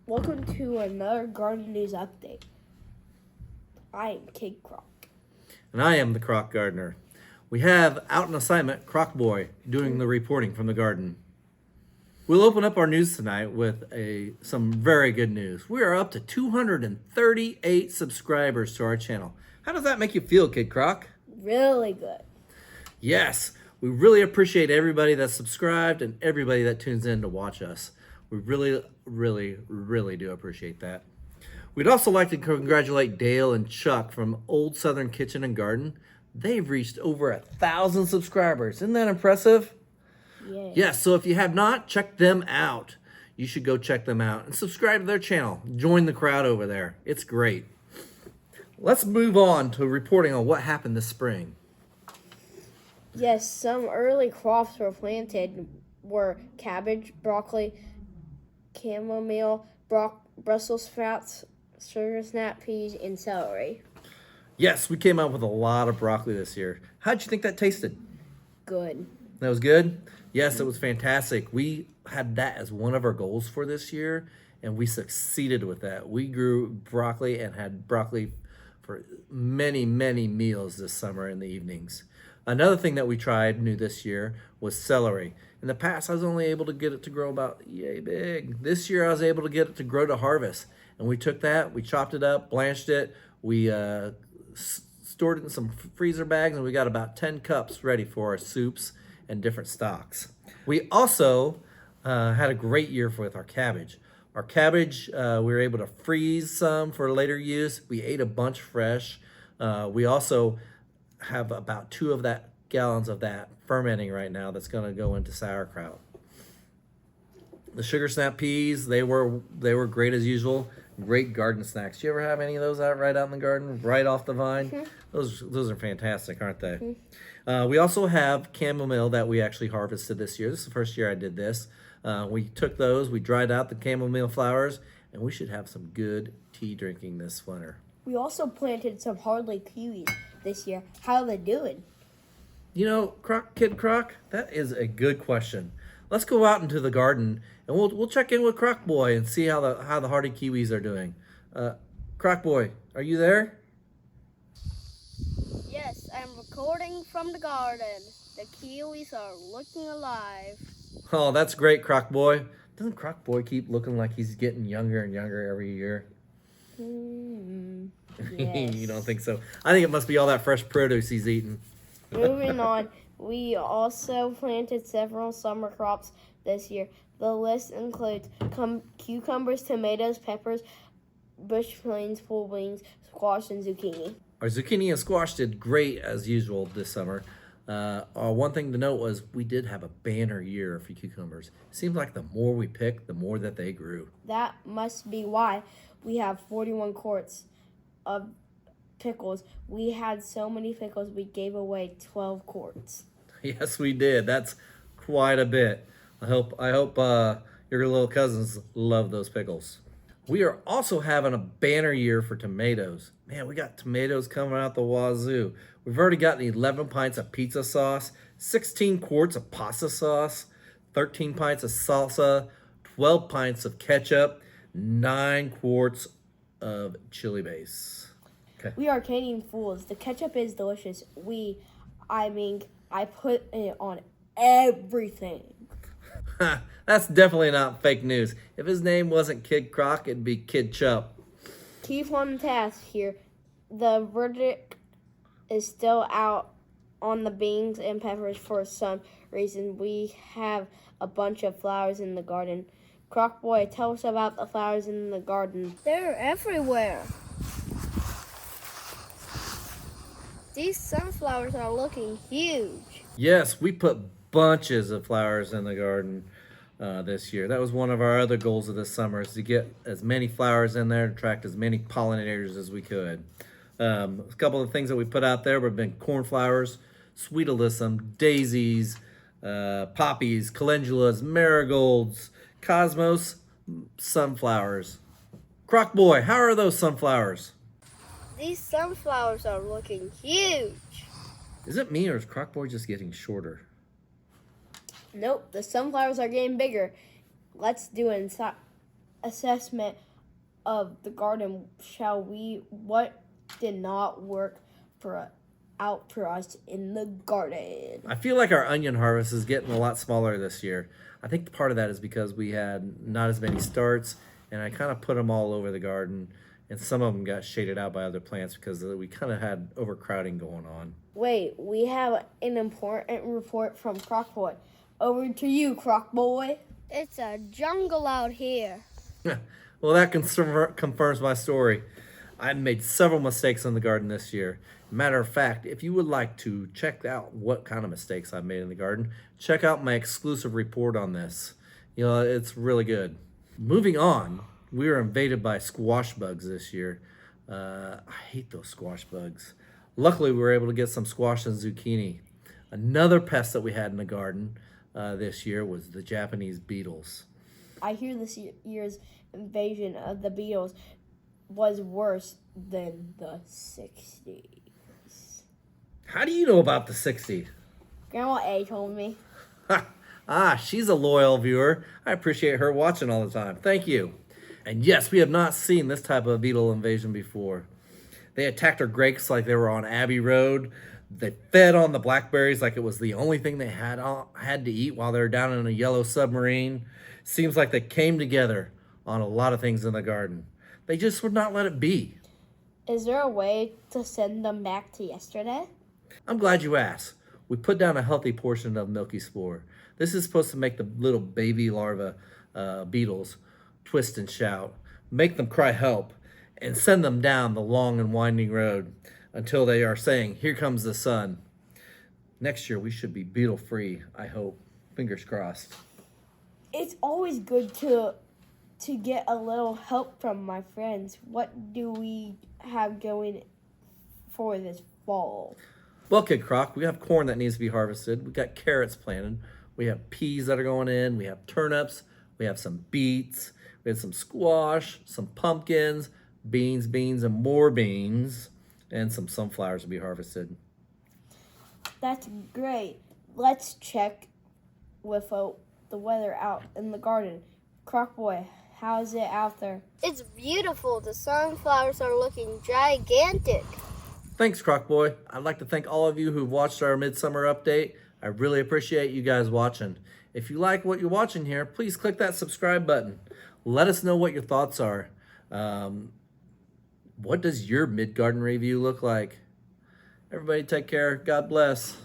Welcome to another garden news update. I am Kid Croc. And I am the Croc Gardener. We have out on assignment Croc Boy doing the reporting from the garden. We'll open up our news tonight with some very good news. We are up to 238 subscribers to our channel. How does that make you feel, Kid Croc? Really good. Yes, we really appreciate everybody that's subscribed and everybody that tunes in to watch us. We really do appreciate that. We'd also like to congratulate Dale and Chuck from Old Southern Kitchen and Garden. They've reached over 1,000 subscribers. Isn't that impressive? Yay. Yes, so if you have not, check them out. You should go check them out and subscribe to their channel. Join the crowd over there. It's great. Let's move on to reporting on what happened this spring. Yes, some early crops were cabbage, broccoli, chamomile, Brussels sprouts, sugar snap peas, and celery. Yes, we came up with a lot of broccoli this year. How'd you think that tasted? Good. That was good? Yes, it was fantastic. We had that as one of our goals for this year, and we succeeded with that. We grew broccoli and had broccoli for many meals this summer in the evenings. Another thing that we tried new this year was celery. In the past, I was only able to get it to grow about yay big. This year, I was able to get it to grow to harvest. And we took that, we chopped it up, blanched it, we stored it in some freezer bags, and we got about 10 cups ready for our soups and different stocks. We also had a great year with our cabbage. Our cabbage, we were able to freeze some for later use. We ate a bunch fresh. We also have about 2 gallons of that fermenting right now that's going to go into sauerkraut. The sugar snap peas, they were great as usual. Great garden snacks. Do you ever have any of those right out in the garden, right off the vine? Mm-hmm. Those are fantastic, aren't they? Mm-hmm. We also have chamomile that we actually harvested this year. This is the first year I did this. We took those, we dried out the chamomile flowers, and we should have some good tea drinking this winter. We also planted some hardly kiwis this year. How are they doing? You know, Kid Croc, that is a good question. Let's go out into the garden and we'll check in with Croc Boy and see how the hardy kiwis are doing. Croc Boy, are you there? Yes, I'm recording from the garden. The kiwis are looking alive. Oh, that's great, Croc Boy. Doesn't Croc Boy keep looking like he's getting younger and younger every year? Yes. You don't think so? I think it must be all that fresh produce he's eating. Moving on, we also planted several summer crops this year. The list includes cucumbers, tomatoes, peppers, bush beans, pole beans, squash, and zucchini. Our zucchini and squash did great as usual this summer. One thing to note was we did have a banner year for cucumbers. It seems like the more we picked, the more that they grew. That must be why we have 41 quarts of pickles. We had so many pickles, we gave away 12 quarts. Yes, we did. That's quite a bit. I hope your little cousins love those pickles. We are also having a banner year for tomatoes. Man, we got tomatoes coming out the wazoo. We've already gotten 11 pints of pizza sauce, 16 quarts of pasta sauce, 13 pints of salsa, 12 pints of ketchup, 9 quarts of chili base. Okay. We are Canadian fools. The ketchup is delicious. I put it on everything. That's definitely not fake news. If his name wasn't Kid Croc, it'd be Kid Chup. Keep on task here. The verdict is still out on the beans and peppers for some reason. We have a bunch of flowers in the garden. Croc Boy, tell us about the flowers in the garden. They're everywhere. These sunflowers are looking huge. Yes, we put bunches of flowers in the garden this year. That was one of our other goals of this summer, is to get as many flowers in there, to attract as many pollinators as we could. A couple of things that we put out there have been cornflowers, sweet alyssum, daisies, poppies, calendulas, marigolds, cosmos, sunflowers. Croc Boy, how are those sunflowers? These sunflowers are looking huge. Is it me or is Croc Boy just getting shorter? Nope, the sunflowers are getting bigger. Let's do assessment of the garden, shall we? What did not work out for us in the garden? I feel like our onion harvest is getting a lot smaller this year. I think part of that is because we had not as many starts, and I kind of put them all over the garden, and some of them got shaded out by other plants because we kind of had overcrowding going on. Wait, we have an important report from Croc Boy. Over to you, Croc Boy. It's a jungle out here. Well, that confirms my story. I made several mistakes in the garden this year. Matter of fact, if you would like to check out what kind of mistakes I've made in the garden, check out my exclusive report on this. You know, it's really good. Moving on, we were invaded by squash bugs this year. I hate those squash bugs. Luckily, we were able to get some squash and zucchini. Another pest that we had in the garden this year was the Japanese beetles. I hear this year's invasion of the beetles was worse than the 60s. How do you know about the 60s? Grandma A told me. She's a loyal viewer. I appreciate her watching all the time. Thank you. And yes, we have not seen this type of beetle invasion before. They attacked our grapes like they were on Abbey Road. They fed on the blackberries like it was the only thing they had to eat while they were down in a yellow submarine. Seems like they came together on a lot of things in the garden. They just would not let it be. Is there a way to send them back to yesterday? I'm glad you asked. We put down a healthy portion of milky spore. This is supposed to make the little baby larva beetles twist and shout, make them cry help, and send them down the long and winding road until they are saying, "Here comes the sun." Next year we should be beetle free, I hope. Fingers crossed. It's always good to get a little help from my friends. What do we have going for this fall? Well, Kid Croc, we have corn that needs to be harvested. We've got carrots planted. We have peas that are going in. We have turnips. We have some beets. We have some squash, some pumpkins, beans, and more beans, and some sunflowers to be harvested. That's great. Let's check with the weather out in the garden. Croc Boy, how's it out there? It's beautiful. The sunflowers are looking gigantic. Thanks, Croc Boy. I'd like to thank all of you who've watched our Midsummer Update. I really appreciate you guys watching. If you like what you're watching here, please click that subscribe button. Let us know what your thoughts are. What does your mid-garden review look like? Everybody take care. God bless.